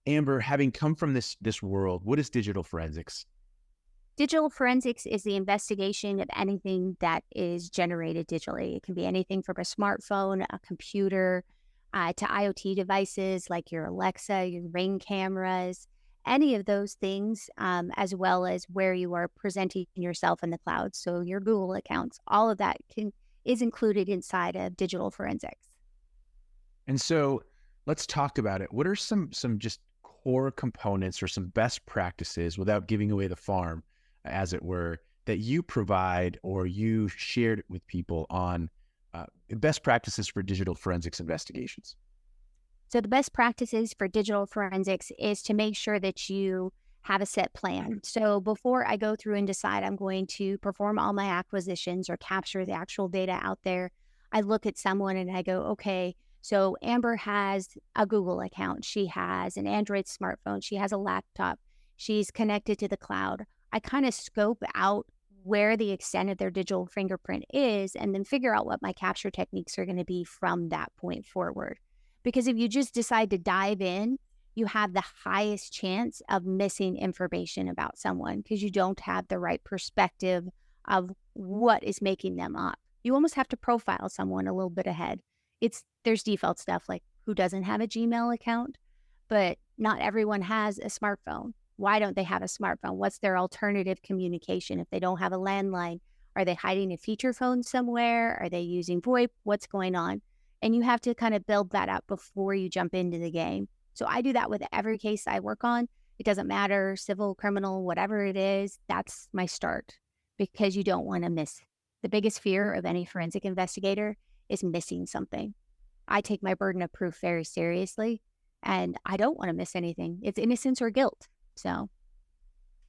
Amber, having come from this world, what is digital forensics? Digital forensics is the investigation of anything that is generated digitally. It can be anything from a smartphone, a computer, to IoT devices like your Alexa, your Ring cameras, any of those things, as well as where you are presenting yourself in the cloud. So your Google accounts, all of that is included inside of digital forensics. And so let's talk about it. What are some just core components or some best practices without giving away the farm, as it were, that you provide or you shared with people on best practices for digital forensics investigations? So the best practices for digital forensics is to make sure that you have a set plan. So before I go through and decide I'm going to perform all my acquisitions or capture the actual data out there, I look at someone and I go, okay, so Amber has a Google account. She has an Android smartphone. She has a laptop. She's connected to the cloud. I kind of scope out where the extent of their digital fingerprint is and then figure out what my capture techniques are going to be from that point forward. Because if you just decide to dive in, you have the highest chance of missing information about someone because you don't have the right perspective of what is making them up. You almost have to profile someone a little bit ahead. There's default stuff like who doesn't have a Gmail account, but not everyone has a smartphone. Why don't they have a smartphone? What's their alternative communication? If they don't have a landline, are they hiding a feature phone somewhere? Are they using VoIP? What's going on? And you have to kind of build that up before you jump into the game. So I do that with every case I work on. It doesn't matter, civil, criminal, whatever it is, that's my start because you don't want to miss. The biggest fear of any forensic investigator is missing something. I take my burden of proof very seriously and I don't want to miss anything. It's innocence or guilt. So